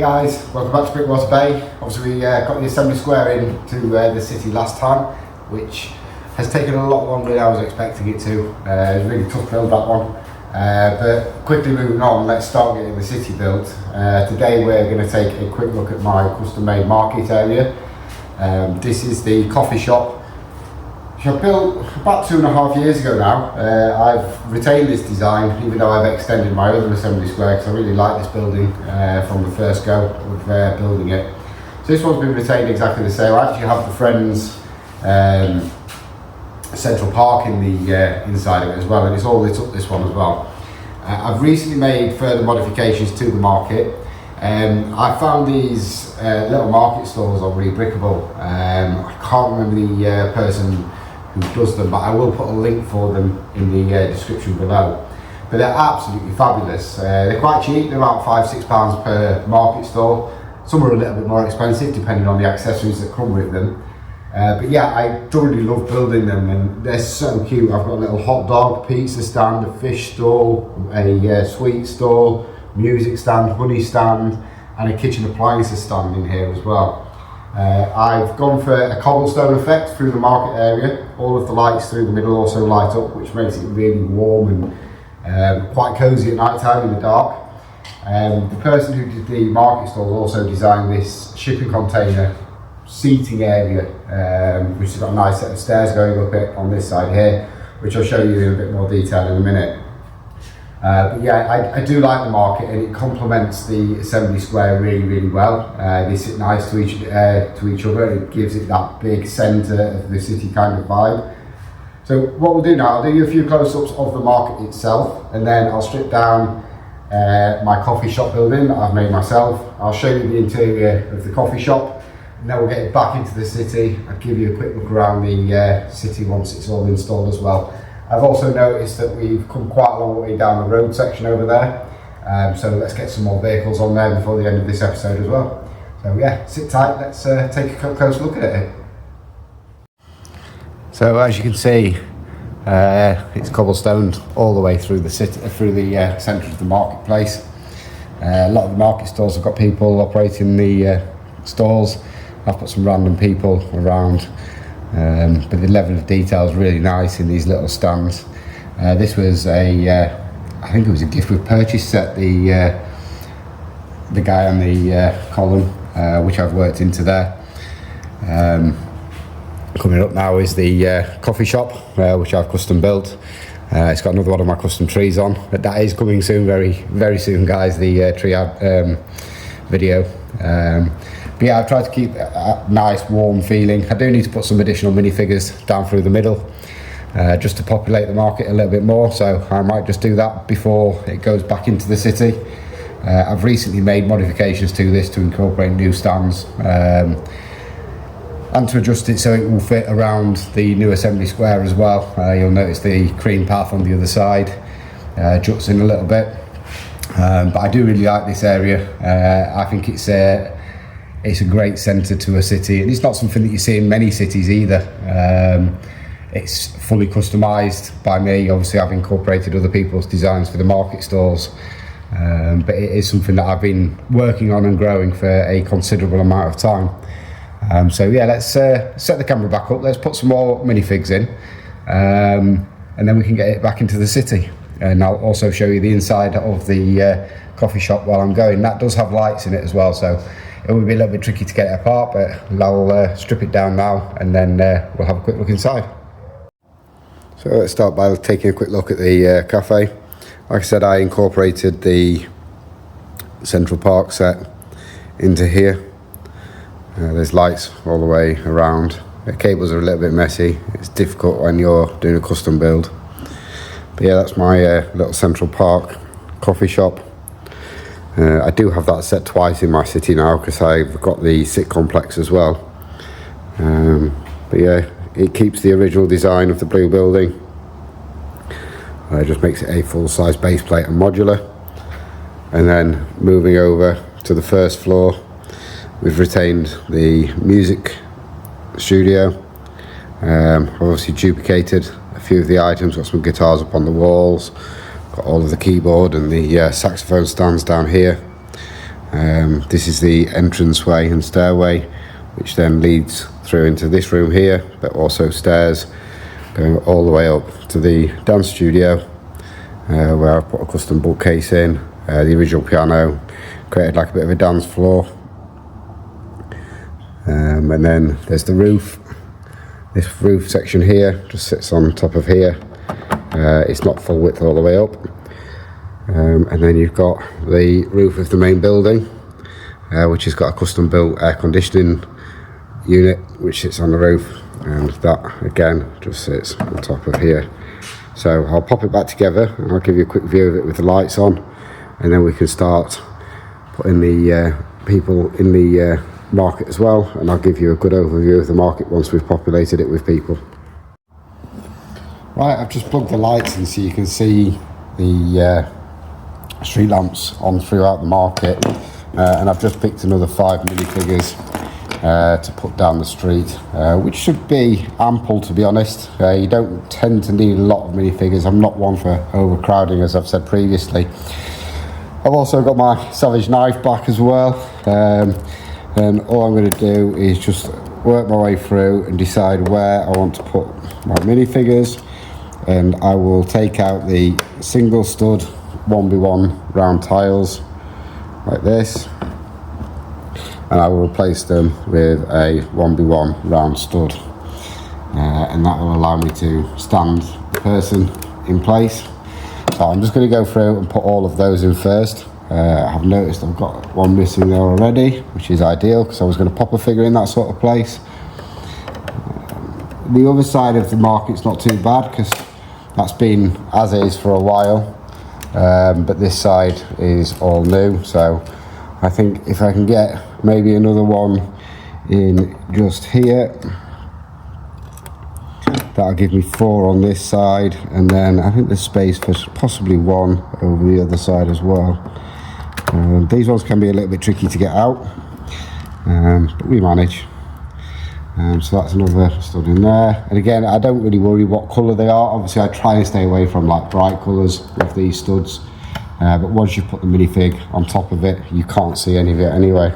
Hey guys, welcome back to Brickwater Bay. Obviously we got the assembly square into the city last time, which has taken a lot longer than I was expecting it to. It was really tough to build that one. But quickly moving on, let's start getting the city built. Today we're going to take a quick look at my custom made market area. This is the coffee shop, which I built about 2.5 years ago now. I've retained this design even though I've extended my other assembly square because I really like this building from the first go of building it. So this one's been retained exactly the same. I actually have the Friends Central Park in the inside of it as well, and it's all lit up, this one as well. I've recently made further modifications to the market. I found these little market stalls on Rebrickable. I can't remember the person who does them, but I will put a link for them in the description below. But they're absolutely fabulous. They're quite cheap, they're about £5-6 per market stall. Some are a little bit more expensive depending on the accessories that come with them. But yeah, I thoroughly love building them and they're so cute. I've got a little hot dog, pizza stand, a fish stall, a sweet stall, music stand, honey stand, and a kitchen appliances stand in here as well. I've gone for a cobblestone effect through the market area. All of the lights through the middle also light up, which makes it really warm and quite cosy at night time in the dark. The person who did the market stall also designed this shipping container seating area, which has got a nice set of stairs going up it on this side here, which I'll show you in a bit more detail in a minute. But yeah, I do like the market and it complements the assembly square really well. They sit nice to each other. It gives it that big centre of the city kind of vibe. So what we'll do now, I'll do you a few close-ups of the market itself, and then I'll strip down my coffee shop building that I've made myself. I'll show you the interior of the coffee shop, and then we'll get it back into the city. I'll give you a quick look around the city once it's all installed as well. I've also noticed that we've come quite a long way down the road section over there, so let's get some more vehicles on there before the end of this episode as well. So yeah, sit tight, let's take a close look at it. So as you can see, it's cobblestoned all the way through the city, through the centre of the marketplace. A lot of the market stalls have got people operating the stalls. I've put some random people around. But the level of detail is really nice in these little stands. This was I think it was a gift with purchase set, the guy on the column, which I've worked into there. Coming up now is the coffee shop, which I've custom built. It's got another one of my custom trees on, but that is coming soon, very soon guys, the tree video. But yeah, I've tried to keep a nice warm feeling. I do need to put some additional minifigures down through the middle just to populate the market a little bit more, so I might just do that before it goes back into the city. I've recently made modifications to this to incorporate new stands and to adjust it so it will fit around the new assembly square as well. You'll notice the cream path on the other side juts in a little bit, but I do really like this area. I think it's a great centre to a city, and it's not something that you see in many cities either. It's fully customised by me. Obviously I've incorporated other people's designs for the market stalls, but it is something that I've been working on and growing for a considerable amount of time. So yeah, let's set the camera back up, let's put some more minifigs in, and then we can get it back into the city. And I'll also show you the inside of the coffee shop while I'm going. That does have lights in it as well, so it will be a little bit tricky to get it apart, but I'll strip it down now and then we'll have a quick look inside. So let's start by taking a quick look at the cafe. Like I said, I incorporated the Central Park set into here. There's lights all the way around. The cables are a little bit messy. It's difficult when you're doing a custom build. But yeah, that's my little Central Park coffee shop. I do have that set twice in my city now because I've got the sit complex as well. But yeah, it keeps the original design of the blue building. It just makes it a full-size base plate and modular. And then moving over to the first floor, we've retained the music studio. I've obviously duplicated a few of the items, got some guitars up on the walls, got all of the keyboard and the saxophone stands down here. This is the entranceway and stairway, which then leads through into this room here, but also stairs going all the way up to the dance studio, where I've put a custom bookcase in, the original piano, created like a bit of a dance floor. And then there's the roof. This roof section here just sits on top of here. It's not full width all the way up. And then you've got the roof of the main building, which has got a custom built air conditioning unit which sits on the roof, and that again just sits on top of here. So I'll pop it back together and I'll give you a quick view of it with the lights on, and then we can start putting the people in the market as well, and I'll give you a good overview of the market once we've populated it with people. Right, I've just plugged the lights in so you can see the street lamps on throughout the market, and I've just picked another 5 minifigures to put down the street, which should be ample, to be honest. You don't tend to need a lot of minifigures. I'm not one for overcrowding, as I've said previously. I've also got my Savage knife back as well, and all I'm going to do is just work my way through and decide where I want to put my minifigures, and I will take out the single stud 1x1 round tiles like this, and I will replace them with a 1x1 round stud, and that will allow me to stand the person in place. So I'm just going to go through and put all of those in first. I've noticed I've got one missing there already, which is ideal because I was going to pop a figure in that sort of place. The other side of the market's not too bad because that's been as is for a while, but this side is all new, so I think if I can get maybe another one in just here, that'll give me 4 on this side, and then I think there's space for possibly 1 over the other side as well. These ones can be a little bit tricky to get out, but we manage. So that's another stud in there, and again I don't really worry what colour they are. Obviously I try and stay away from like bright colours with these studs, but once you put the minifig on top of it you can't see any of it anyway.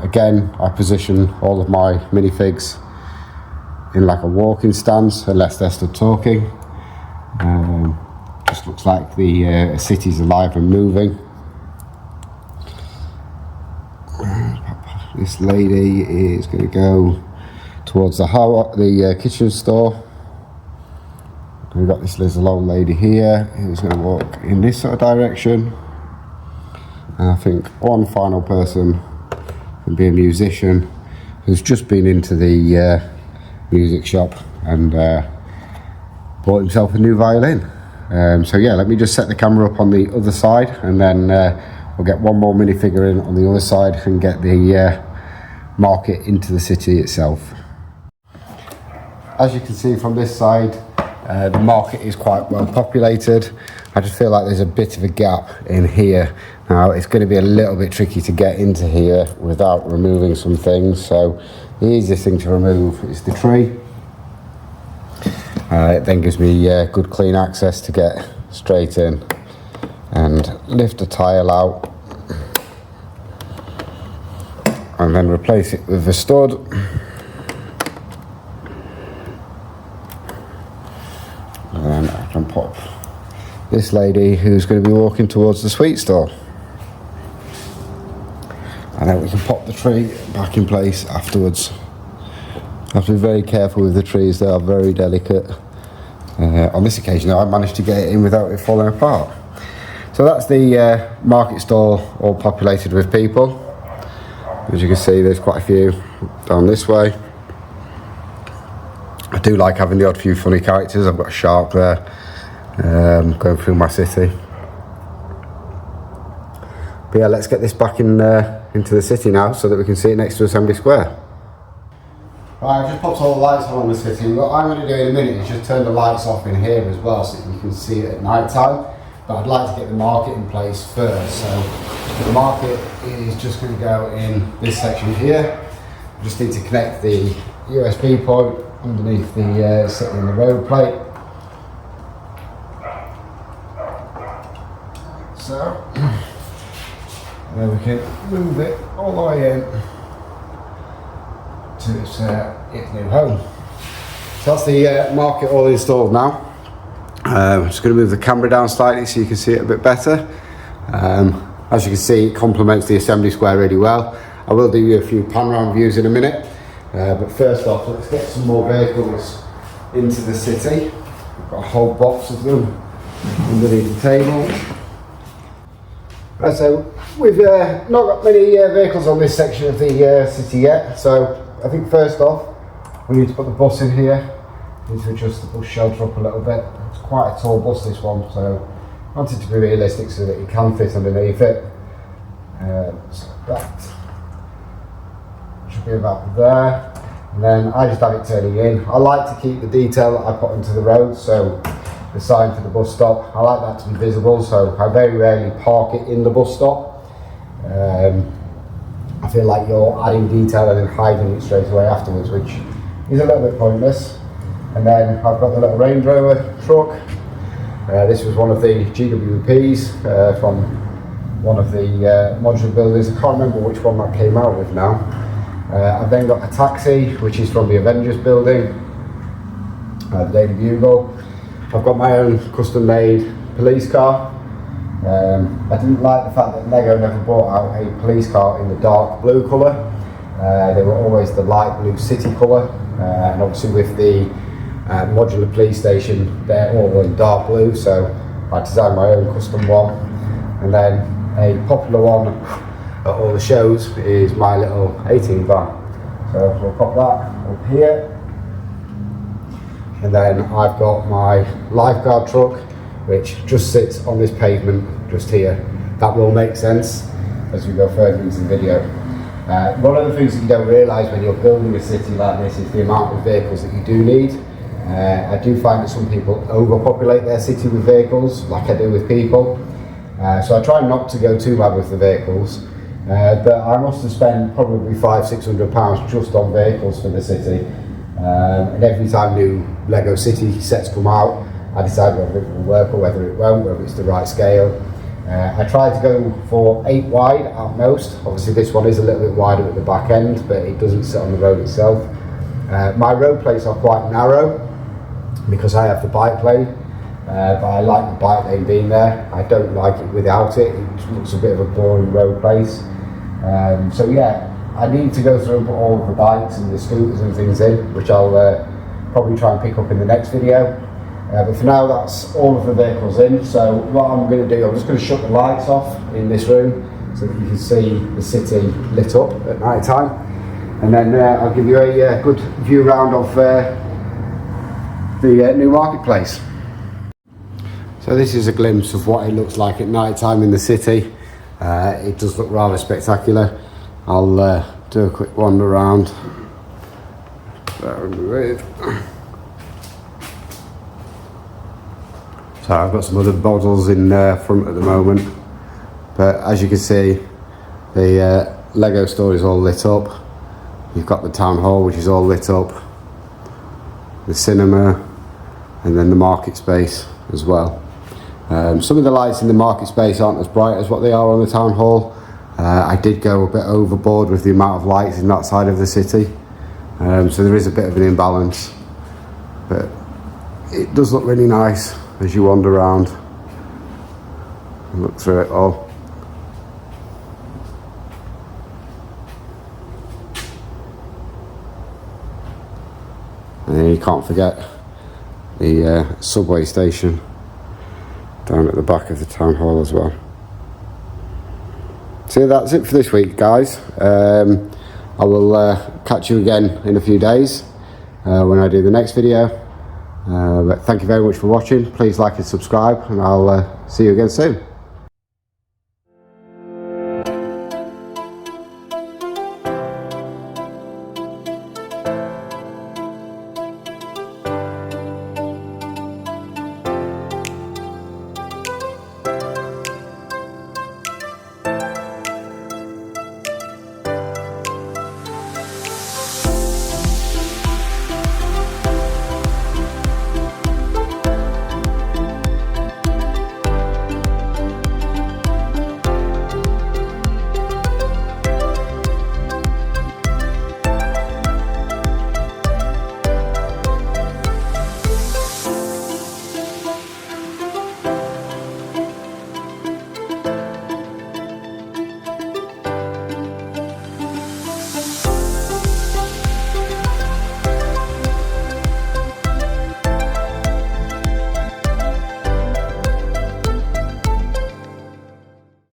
Again, I position all of my minifigs in like a walking stance unless they're stood talking. Just looks like the city's alive and moving. This lady is going to go towards the kitchen store. We've got this little old lady here who's going to walk in this sort of direction. And I think one final person can be a musician who's just been into the music shop and bought himself a new violin. So yeah, let me just set the camera up on the other side, and then we'll get one more minifigure in on the other side and get the market into the city itself. As you can see from this side, the market is quite well populated. I just feel like there's a bit of a gap in here. Now it's going to be a little bit tricky to get into here without removing some things, so the easiest thing to remove is the tree. It then gives me good clean access to get straight in and lift the tile out and then replace it with the stud. And then I can pop this lady who's going to be walking towards the sweet stall, and then we can pop the tree back in place afterwards. I have to be very careful with the trees, they are very delicate. On this occasion though, I managed to get it in without it falling apart. So that's the market stall all populated with people. As you can see, there's quite a few down this way. I do like having the odd few funny characters. I've got a shark there going through my city. But yeah, let's get this back into the city now so that we can see it next to Assembly Square. Right, I've just popped all the lights on the city. What I'm going to do in a minute is just turn the lights off in here as well so that you can see it at night time. But I'd like to get the market in place first. So the market is just going to go in this section here. I just need to connect the USB point underneath the sitting in the road plate. So And then we can move it all the way in to its new home. So that's the market all installed now. I'm just going to move the camera down slightly so you can see it a bit better. As you can see, it complements the assembly square really well. I will do you a few panorama views in a minute, but first off, let's get some more vehicles into the city. We've got a whole box of them underneath the table. So we've not got many vehicles on this section of the city yet, so I think first off we need to put the bus in here. We need to adjust the bus shelter up a little bit. It's quite a tall bus, this one, so I want it to be realistic so that you can fit underneath it. So that should be about there. And then I just have it turning in. I like to keep the detail that I put into the road, so the sign for the bus stop, I like that to be visible, so I very rarely park it in the bus stop. I feel like you're adding detail and then hiding it straight away afterwards, which is a little bit pointless. And then I've got the little Range Rover truck. This was one of the GWPs from one of the modular buildings. I can't remember which one that came out with now. I've then got a taxi, which is from the Avengers building, the Daily Bugle. I've got my own custom-made police car. I didn't like the fact that Lego never brought out a police car in the dark blue colour. They were always the light blue city colour, and obviously with the modular police station, they're all in dark blue, so I designed my own custom one. And then a popular one at all the shows is my little 18 van. So we'll pop that up here. And then I've got my lifeguard truck, which just sits on this pavement just here. That will make sense as we go further into the video. One of the things that you don't realise when you're building a city like this is the amount of vehicles that you do need. I do find that some people overpopulate their city with vehicles, like I do with people. So I try not to go too bad with the vehicles, but I must have spent probably £500–600 just on vehicles for the city. And every time new Lego City sets come out, I decide whether it will work or whether it won't, whether it's the right scale. I try to go for 8 wide at most. Obviously this one is a little bit wider at the back end, but it doesn't sit on the road itself. My road plates are quite narrow because I have the bike lane, but I like the bike lane being there. I don't like it without it. It looks a bit of a boring road place. So yeah, I need to go through and put all of the bikes and the scooters and things in, which I'll probably try and pick up in the next video. But for now, that's all of the vehicles in. So what I'm going to do, I'm just going to shut the lights off in this room so that you can see the city lit up at night time. And then I'll give you a good view around of the new marketplace. So this is a glimpse of what it looks like at night time in the city. It does look rather spectacular. I'll do a quick wander around. So I've got some other models in front at the moment, but as you can see, the Lego store is all lit up. You've got the town hall, which is all lit up, the cinema, and then the market space as well. Some of the lights in the market space aren't as bright as what they are on the town hall. I did go a bit overboard with the amount of lights in that side of the city, so there is a bit of an imbalance, but it does look really nice as you wander around and look through it all. And then you can't forget the subway station down at the back of the town hall as well. So that's it for this week, guys. I will catch you again in a few days when I do the next video. But thank you very much for watching. Please like and subscribe, and I'll see you again soon.